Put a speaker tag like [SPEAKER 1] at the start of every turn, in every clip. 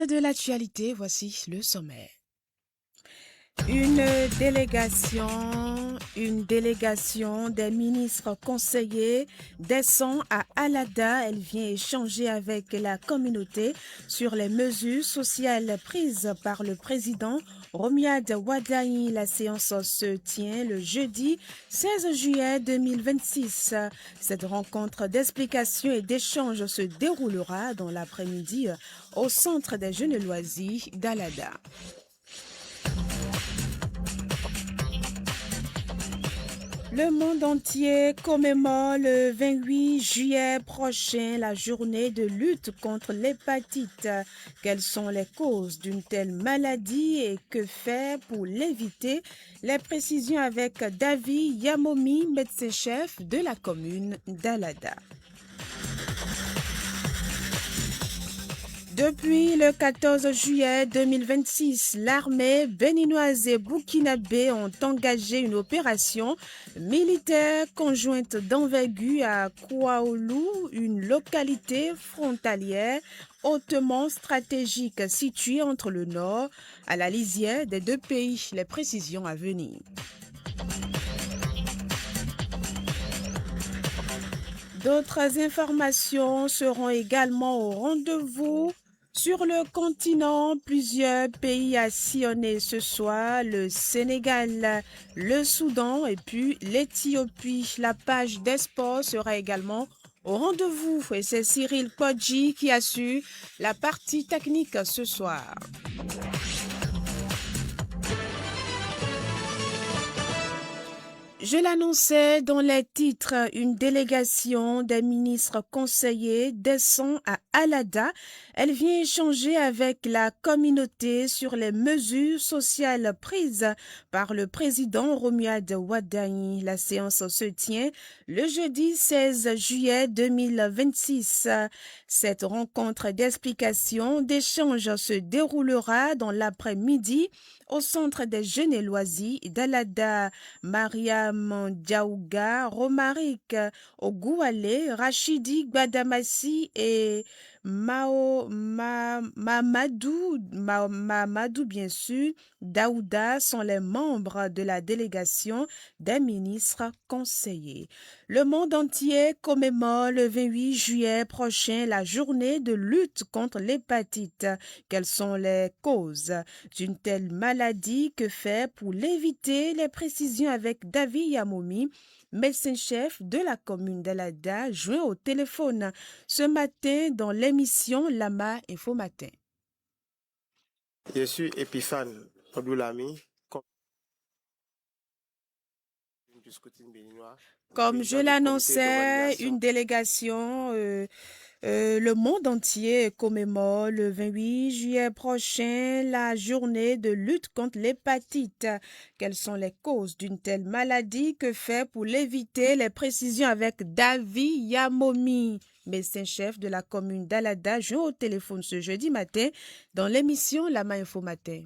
[SPEAKER 1] De l'actualité, voici le sommaire. Une délégation des ministres conseillers descend à Alada. Elle vient échanger avec la communauté sur les mesures sociales prises par le président Romuald Wadaï. La séance se tient le jeudi 16 juillet 2026. Cette rencontre d'explication et d'échange se déroulera dans l'après-midi au Centre des jeunes loisirs d'Alada. Le monde entier commémore le 28 juillet prochain la journée de lutte contre l'hépatite. Quelles sont les causes d'une telle maladie et que faire pour l'éviter? Les précisions avec David Yamomi, médecin-chef de la commune d'Alada. Depuis le 14 juillet 2026, l'armée béninoise et burkinabé ont engagé une opération militaire conjointe d'envergure à Kouaoulou, une localité frontalière hautement stratégique située entre le nord à la lisière des deux pays. Les précisions à venir. D'autres informations seront également au rendez-vous. Sur le continent, plusieurs pays à sillonner ce soir, le Sénégal, le Soudan et puis l'Éthiopie. La page des sports sera également au rendez-vous et c'est Cyril Kodji qui assure la partie technique ce soir. Je l'annonçais dans les titres, une délégation des ministres conseillers descend à Alada. Elle vient échanger avec la communauté sur les mesures sociales prises par le président Romuald Wadaï. La séance se tient le jeudi 16 juillet 2026. Cette rencontre d'explication, d'échange se déroulera dans l'après-midi au Centre des jeunes et loisirs d'Alada. Mariam Diaouga, Romaric Ogouale, Rachidi Gbadamassi et Mamadou, bien sûr, Daouda sont les membres de la délégation des ministres conseillers. Le monde entier commémore le 28 juillet prochain la journée de lutte contre l'hépatite. Quelles sont les causes d'une telle maladie? Que faire pour l'éviter? Les précisions avec David Yamomi, médecin-chef de la commune d'Alada, joint au téléphone ce matin dans l'émission Lama Info Matin.
[SPEAKER 2] Je suis Epiphane Odoulami, du scouting béninois.
[SPEAKER 1] Comme je l'annonçais, une délégation, le monde entier commémore le 28 juillet prochain la journée de lutte contre l'hépatite. Quelles sont les causes d'une telle maladie? Que faire pour l'éviter? Les précisions avec David Yamomi, médecin-chef de la commune d'Alada, joint au téléphone ce jeudi matin dans l'émission Lama Info Matin.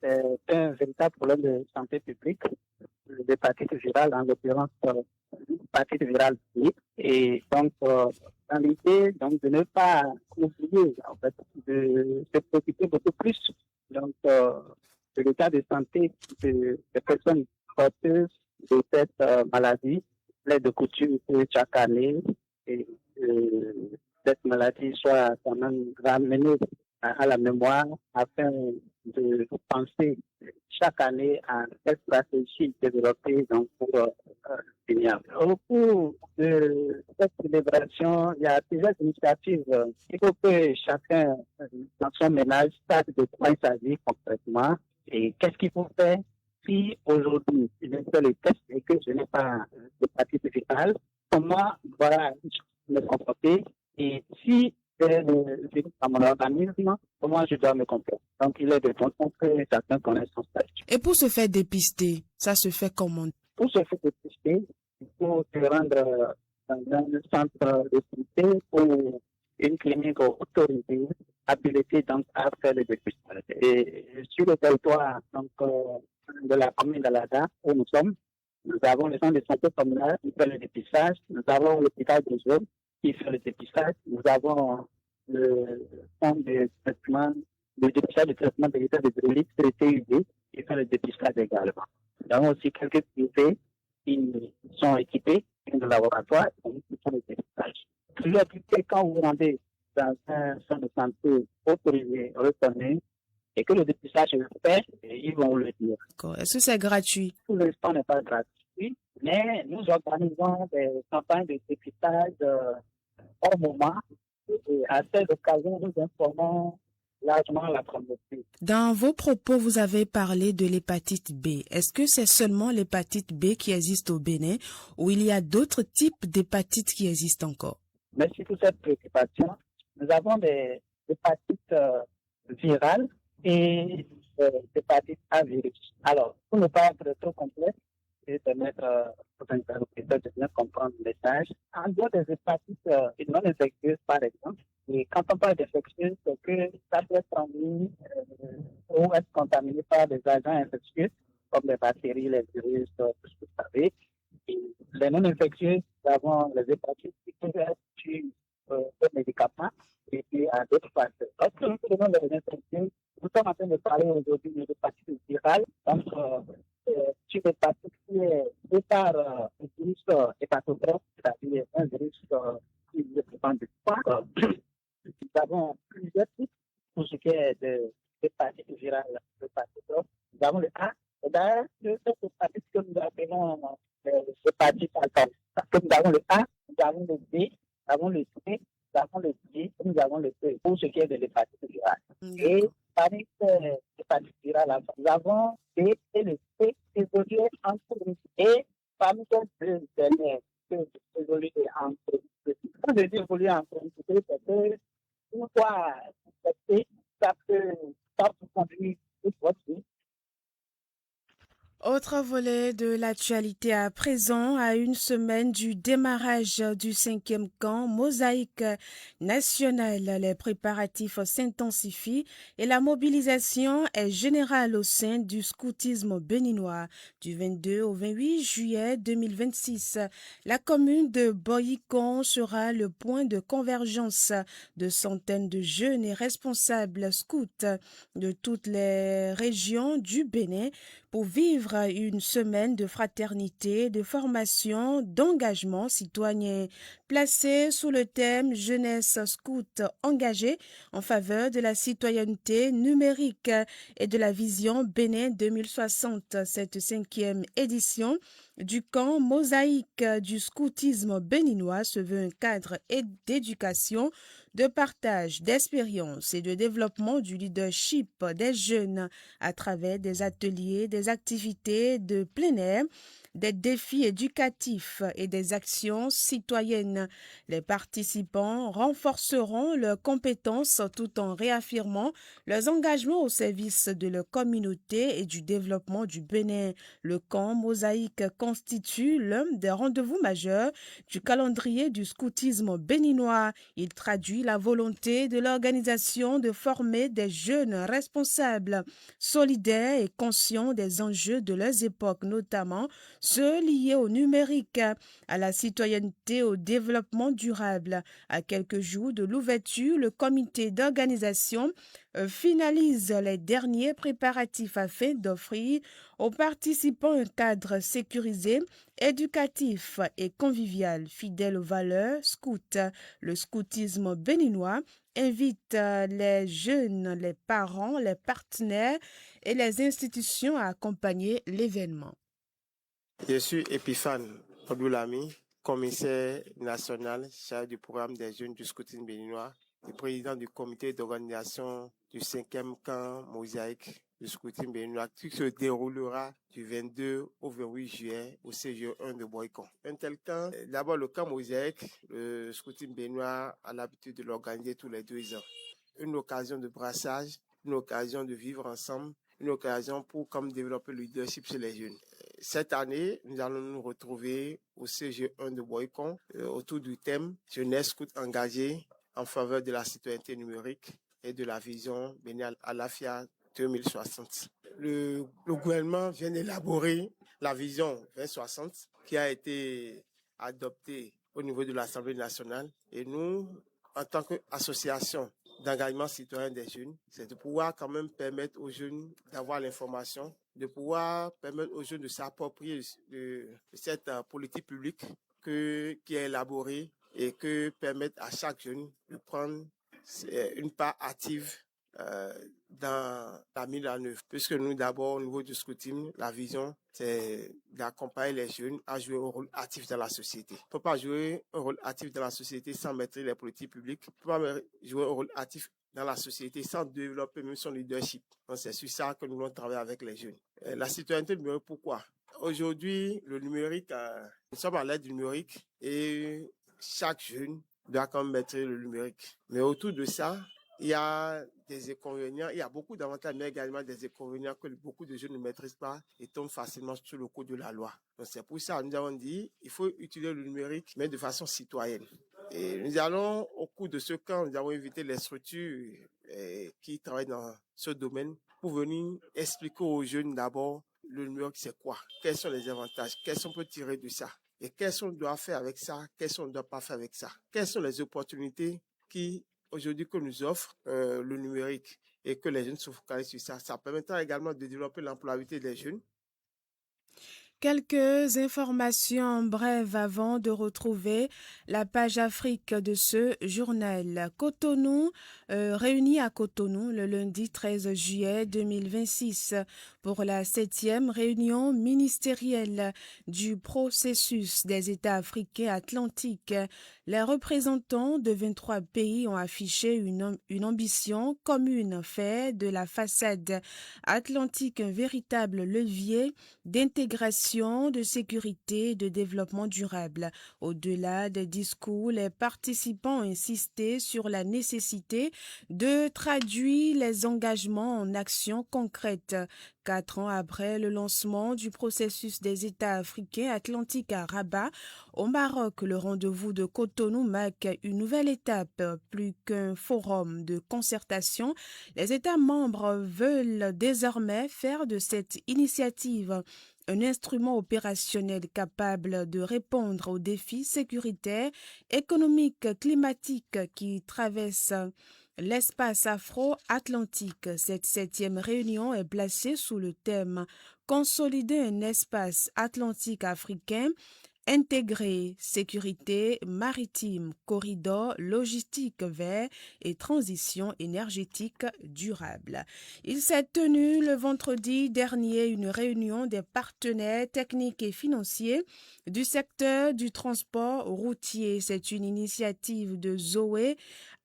[SPEAKER 3] C'est un véritable problème de santé publique, l'hépatite virale, en l'occurrence l'hépatite virale B. Et donc, dans l'idée de ne pas oublier, en fait, de se préoccuper beaucoup plus de l'état de santé des personnes porteuses de cette maladie, l'aide de coutume que chaque année, et cette maladie soit quand même ramenée à la mémoire afin de penser chaque année à cette stratégie développée pour finir. Au cours de cette célébration, il y a plusieurs initiatives. Il faut que chacun, dans son ménage, sache de quoi il s'agit concrètement et qu'est-ce qu'il faut faire si aujourd'hui je fais le test et que je n'ai pas d'hépatite virale, comment me comporter et si à mon organisme, comment je dois me comporter. Donc, il est de bon sens que chacun connaisse son statut.
[SPEAKER 1] Et pour se faire dépister, ça se fait comment?
[SPEAKER 3] Pour se faire dépister, il faut se rendre dans un centre de santé ou une clinique autorisée, habilitée donc à faire le dépistage. Et sur le territoire de la commune d'Alada, où nous sommes, nous avons le centre de santé communal qui fait le dépistage, nous avons l'hôpital de zone qui fait le dépistage, nous avons le centre de traitement, le dépistage de traitement des états de brûlure, CTUD, qui fait le dépistage également. Nous avons aussi quelques privés qui sont équipés de laboratoire qui font le dépistage. Toujours est-il quand vous vous rendez dans un centre de santé autorisé, reconnu, et que le dépistage est fait, ils vont vous le dire.
[SPEAKER 1] Est-ce que c'est gratuit?
[SPEAKER 3] Pour l'instant, n'est pas gratuit, mais nous organisons des campagnes de dépistage au moment, et à cette occasion, nous informons largement la communauté.
[SPEAKER 1] Dans vos propos, vous avez parlé de l'hépatite B. Est-ce que c'est seulement l'hépatite B qui existe au Bénin ou il y a d'autres types d'hépatites qui existent encore?
[SPEAKER 3] Merci pour cette préoccupation. Nous avons des hépatites virales et des hépatites à virus. Alors, pour ne pas être trop complexe et permettre aux interlocuteurs de bien comprendre le message, en dehors des hépatites non infectieuses, par exemple, et quand on parle d'infection, c'est que ça peut être transmis ou être contaminé par des agents infectieux, comme les bactéries, les virus, tout ce que vous savez. Et les non infectieuses, nous avons les hépatites qui peuvent être sur des médicaments et puis à d'autres facteurs. Lorsque nous prenons les infectieuses, nous sommes en train de parler aujourd'hui de l'hépatite virale, donc sur l'hépatite qui est due par un virus hépatotrophe, c'est-à-dire un virus qui ne dépend pas. Nous avons plusieurs types pour ce qui est de l'hépatite virale, hépatotrophe. Nous avons le A, et d'ailleurs, cette hépatite que nous appelons l'hépatite alcalique. Parce que nous avons le A, nous avons le B, nous avons le C, nous avons le D, et nous avons le E, pour ce qui est de l'hépatite virale. Et parmi ces hépatites virales, nous avons B et le C évoluent entre eux. Et parmi ces deux derniers qui évoluent entre eux, quand je dis évoluer entre eux, c'est que une fois infecté, ça peut conduire toute votre vie.
[SPEAKER 1] Autre volet de l'actualité à présent, à une semaine du démarrage du 5e camp Mosaïque national, les préparatifs s'intensifient et la mobilisation est générale au sein du scoutisme béninois. Du 22 au 28 juillet 2026, la commune de Boyikon sera le point de convergence de centaines de jeunes et responsables scouts de toutes les régions du Bénin pour vivre une semaine de fraternité, de formation, d'engagement citoyen, placée sous le thème Jeunesse scout engagée en faveur de la citoyenneté numérique et de la vision Bénin 2060. Cette 5e édition du camp Mosaïque du scoutisme béninois se veut un cadre d'éducation, de partage d'expériences et de développement du leadership des jeunes à travers des ateliers, des activités de plein air, des défis éducatifs et des actions citoyennes. Les participants renforceront leurs compétences tout en réaffirmant leurs engagements au service de leur communauté et du développement du Bénin. Le camp Mosaïque constitue l'un des rendez-vous majeurs du calendrier du scoutisme béninois. Il traduit la volonté de l'organisation de former des jeunes responsables, solidaires et conscients des enjeux de leurs époques, notamment ceux liés au numérique, à la citoyenneté, au développement durable. À quelques jours de l'ouverture, le comité d'organisation finalise les derniers préparatifs afin d'offrir aux participants un cadre sécurisé, éducatif et convivial, fidèle aux valeurs scouts. Le scoutisme béninois invite les jeunes, les parents, les partenaires et les institutions à accompagner l'événement.
[SPEAKER 2] Je suis Epiphane Odoulami, commissaire national chargé du programme des jeunes du scoutisme béninois et président du comité d'organisation du 5e camp Mosaïque du scoutisme béninois qui se déroulera du 22 au 28 juillet au CGE1 de Boycon. Un tel camp, d'abord le camp Mosaïque, le scoutisme béninois a l'habitude de l'organiser tous les 2 ans. Une occasion de brassage, une occasion de vivre ensemble, une occasion pour comme développer le leadership chez les jeunes. Cette année, nous allons nous retrouver au CG1 de Boycon autour du thème Jeunesse scout engagée en faveur de la citoyenneté numérique et de la vision Bénin Alafia 2060. Le gouvernement vient d'élaborer la vision 2060 qui a été adoptée au niveau de l'Assemblée nationale et nous, en tant qu'association d'engagement citoyen des jeunes, c'est de pouvoir quand même permettre aux jeunes d'avoir l'information, de pouvoir permettre aux jeunes de s'approprier de cette politique publique qui est élaborée et que permettre à chaque jeune de prendre une part active dans la mise en œuvre. Puisque nous, d'abord, au niveau du scoutisme, la vision, c'est d'accompagner les jeunes à jouer un rôle actif dans la société. On ne peut pas jouer un rôle actif dans la société sans maîtriser les politiques publiques. On ne peut pas jouer un rôle actif dans la société sans développer même son leadership. Donc, c'est sur ça que nous voulons travailler avec les jeunes. La citoyenneté numérique, pourquoi? Aujourd'hui, le numérique, nous sommes à l'ère du numérique et chaque jeune doit quand même maîtriser le numérique. Mais autour de ça, il y a des inconvénients, il y a beaucoup d'avantages, mais également des inconvénients que beaucoup de jeunes ne maîtrisent pas et tombent facilement sous le coup de la loi. Donc c'est pour ça que nous avons dit il faut utiliser le numérique, mais de façon citoyenne. Et nous allons, au cours de ce camp, nous avons invité les structures qui travaillent dans ce domaine pour venir expliquer aux jeunes d'abord le numérique c'est quoi, quels sont les avantages, qu'est-ce qu'on peut tirer de ça et qu'est-ce qu'on doit faire avec ça, qu'est-ce qu'on ne doit pas faire avec ça, quelles sont les opportunités qui aujourd'hui que nous offre le numérique et que les jeunes se focalisent sur ça. Ça permettra également de développer l'employabilité des jeunes.
[SPEAKER 1] Quelques informations brèves avant de retrouver la page Afrique de ce journal. Cotonou, réuni à Cotonou le lundi 13 juillet 2026 pour la 7e réunion ministérielle du processus des États africains atlantiques. Les représentants de 23 pays ont affiché une ambition commune, fait de la façade atlantique un véritable levier d'intégration, de sécurité et de développement durable. Au-delà des discours, les participants ont insisté sur la nécessité de traduire les engagements en actions concrètes. 4 ans après le lancement du processus des États africains atlantiques à Rabat, au Maroc, le rendez-vous de Cotonou marque une nouvelle étape. Plus qu'un forum de concertation, les États membres veulent désormais faire de cette initiative un instrument opérationnel capable de répondre aux défis sécuritaires, économiques, climatiques qui traversent l'espace afro-atlantique. Cette 7e réunion est placée sous le thème « Consolider un espace atlantique africain » intégré, sécurité maritime, corridor logistique vert et transition énergétique durable. Il s'est tenu le vendredi dernier une réunion des partenaires techniques et financiers du secteur du transport routier. C'est une initiative de Zoé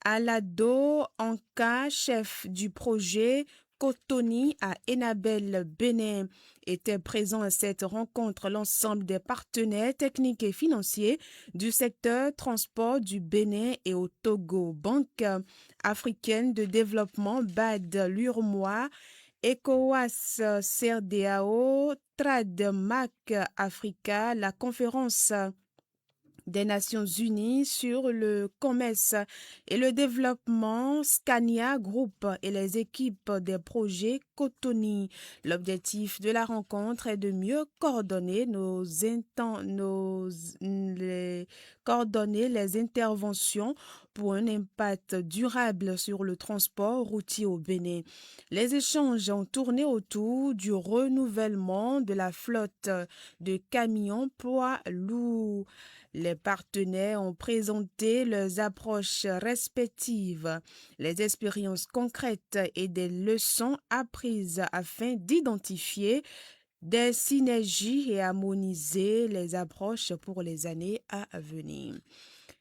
[SPEAKER 1] Alado Anka, chef du projet Cotonou à Enabel, Bénin. Étaient présents à cette rencontre l'ensemble des partenaires techniques et financiers du secteur transport du Bénin et au Togo. Banque africaine de développement BAD, l'URMOA, ECOWAS, CEDEAO, TRADMAC Africa, la conférence des Nations Unies sur le commerce et le développement, Scania Group et les équipes des projets Cotonou. L'objectif de la rencontre est de mieux coordonner les interventions pour un impact durable sur le transport routier au Bénin. Les échanges ont tourné autour du renouvellement de la flotte de camions poids lourds. Les partenaires ont présenté leurs approches respectives, les expériences concrètes et des leçons apprises afin d'identifier des synergies et harmoniser les approches pour les années à venir.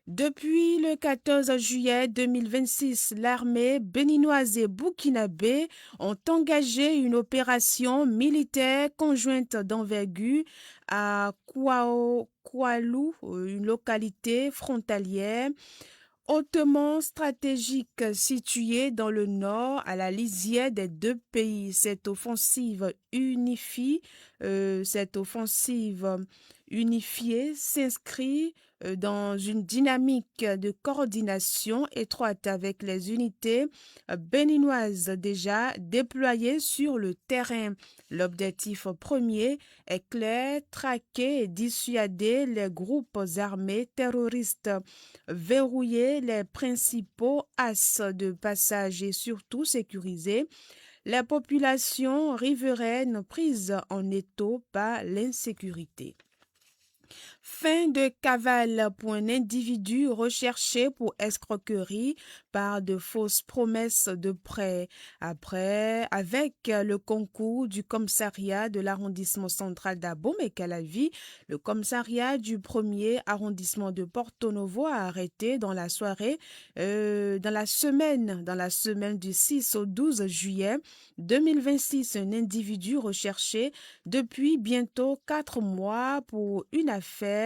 [SPEAKER 1] Depuis le 14 juillet 2026, l'armée béninoise et burkinabé ont engagé une opération militaire conjointe d'envergure à Koualou, une localité frontalière hautement stratégique située dans le nord à la lisière des deux pays. Cette offensive unifié s'inscrit dans une dynamique de coordination étroite avec les unités béninoises déjà déployées sur le terrain. L'objectif premier est clair, traquer et dissuader les groupes armés terroristes, verrouiller les principaux axes de passage et surtout sécuriser la population riveraine prise en étau par l'insécurité. Fin de cavale pour un individu recherché pour escroquerie par de fausses promesses de prêt. Avec le concours du commissariat de l'arrondissement central d'Abomey-Calavi, le commissariat du 1er arrondissement de Porto Novo a arrêté dans la soirée, dans la semaine du 6 au 12 juillet 2026, un individu recherché depuis bientôt 4 mois pour une affaire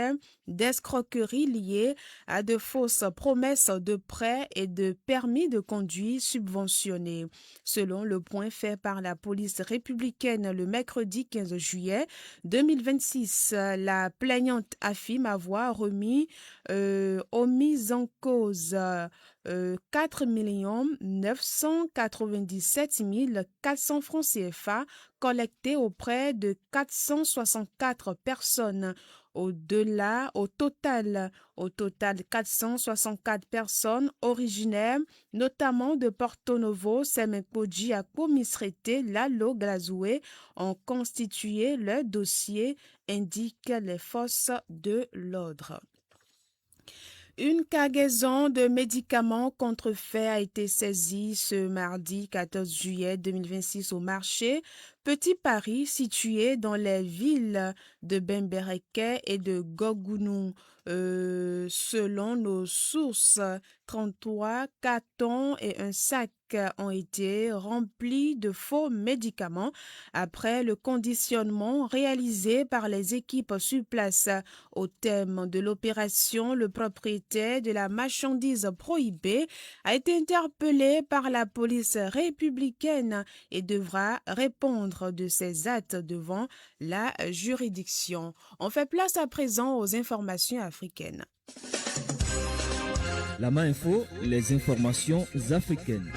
[SPEAKER 1] d'escroquerie liée à de fausses promesses de prêts et de permis de conduire subventionnés. Selon le point fait par la police républicaine le mercredi 15 juillet 2026, la plaignante affirme avoir remis aux mises en cause 4 997 400 francs CFA collectés auprès de 464 personnes. Au total, 464 personnes originaires, notamment de Porto Novo, Semenkoji, Misrete, Lalo, Glazoué, ont constitué le dossier, indiquent les forces de l'ordre. Une cargaison de médicaments contrefaits a été saisie ce mardi 14 juillet 2026 au marché Petit Paris, situé dans les villes de Bembereke et de Gogounou. Selon nos sources, 33 cartons et un sac ont été remplis de faux médicaments après le conditionnement réalisé par les équipes sur place. Au terme de l'opération, le propriétaire de la marchandise prohibée a été interpellé par la police républicaine et devra répondre de ses actes devant la juridiction. On fait place à présent aux informations africaines.
[SPEAKER 4] La main info, les informations africaines.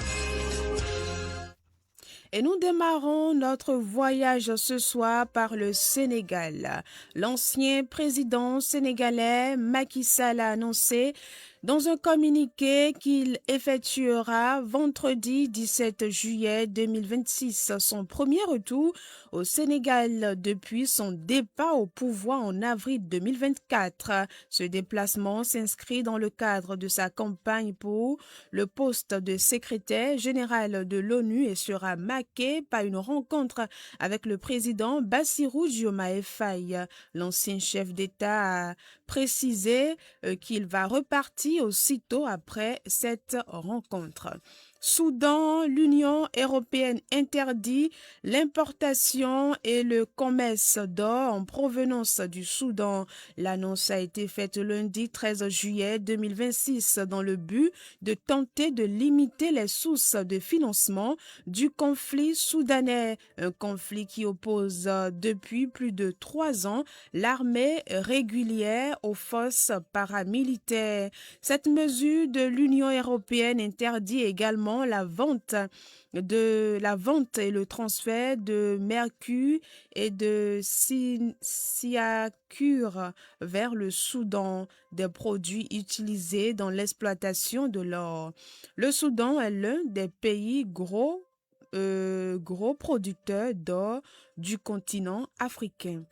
[SPEAKER 1] Et nous démarrons notre voyage ce soir par le Sénégal. L'ancien président sénégalais Macky Sall a annoncé dans un communiqué qu'il effectuera vendredi 17 juillet 2026 son premier retour au Sénégal depuis son départ au pouvoir en avril 2024. Ce déplacement s'inscrit dans le cadre de sa campagne pour le poste de secrétaire général de l'ONU et sera marqué par une rencontre avec le président Bassirou Diomaye Faye. L'ancien chef d'État a précisé qu'il va repartir aussitôt après cette rencontre. Soudan, l'Union européenne interdit l'importation et le commerce d'or en provenance du Soudan. L'annonce a été faite lundi 13 juillet 2026 dans le but de tenter de limiter les sources de financement du conflit soudanais, un conflit qui oppose depuis plus de 3 ans l'armée régulière aux forces paramilitaires. Cette mesure de l'Union européenne interdit également la vente et le transfert de mercure et de siacure vers le Soudan, des produits utilisés dans l'exploitation de l'or. Le Soudan est l'un des pays gros producteurs d'or du continent africain.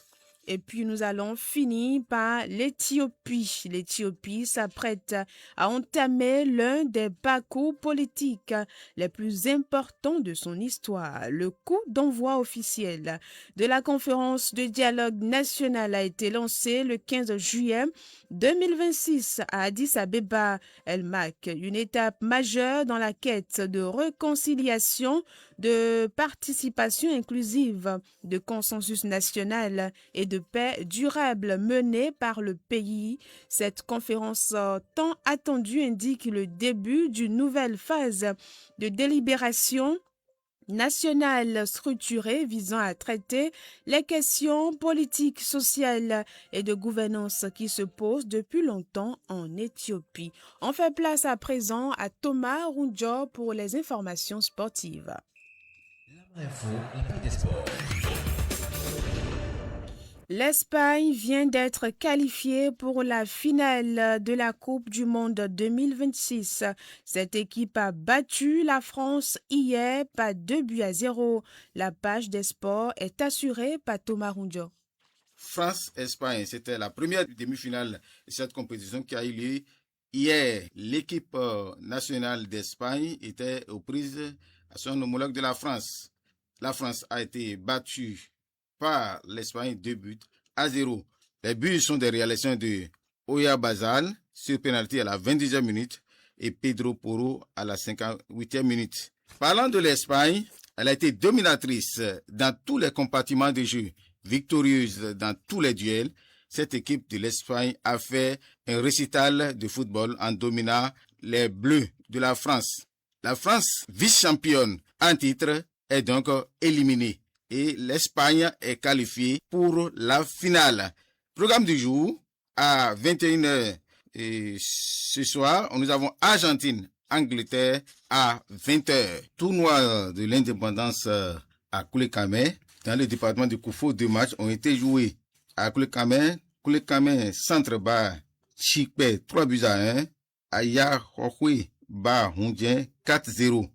[SPEAKER 1] Et puis nous allons finir par l'Éthiopie. L'Éthiopie s'apprête à entamer l'un des parcours politiques les plus importants de son histoire. Le coup d'envoi officiel de la conférence de dialogue national a été lancé le 15 juillet 2026 à Addis Abeba. Elle marque une étape majeure dans la quête de réconciliation, de participation inclusive, de consensus national et de paix durable menée par le pays. Cette conférence tant attendue indique le début d'une nouvelle phase de délibération national structuré visant à traiter les questions politiques, sociales et de gouvernance qui se posent depuis longtemps en Éthiopie. On fait place à présent à Thomas Runjo pour les informations sportives.
[SPEAKER 4] Info, la page des sports.
[SPEAKER 1] L'Espagne vient d'être qualifiée pour la finale de la Coupe du Monde 2026. Cette équipe a battu la France hier par 2-0. La page des sports est assurée par Thomas Runjo.
[SPEAKER 5] France-Espagne, c'était la première demi-finale de cette compétition qui a eu lieu hier. L'équipe nationale d'Espagne était aux prises à son homologue de la France. La France a été battue par l'Espagne 2-0. Les buts sont des réalisations de Oyarzabal sur pénalty à la 22e minute et Pedro Porro à la 58e minute. Parlant de l'Espagne, elle a été dominatrice dans tous les compartiments de jeu, victorieuse dans tous les duels. Cette équipe de l'Espagne a fait un récital de football en dominant les Bleus de la France. La France, vice-championne en titre, est donc éliminée. Et l'Espagne est qualifiée pour la finale. Programme du jour, à 21h ce soir, nous avons Argentine-Angleterre à 20h. Tournoi de l'indépendance à Koulé-Kamé. Dans le département de Koufou, 2 matchs ont été joués. À Koulé-Kamé, Centre Bar Chikpe 3-1. Aya Hokwe Bar Hondien 4-0.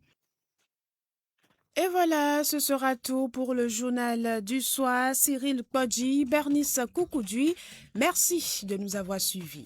[SPEAKER 1] Et voilà, ce sera tout pour le journal du soir. Cyril Kodji, Bernice Koukoudji, merci de nous avoir suivis.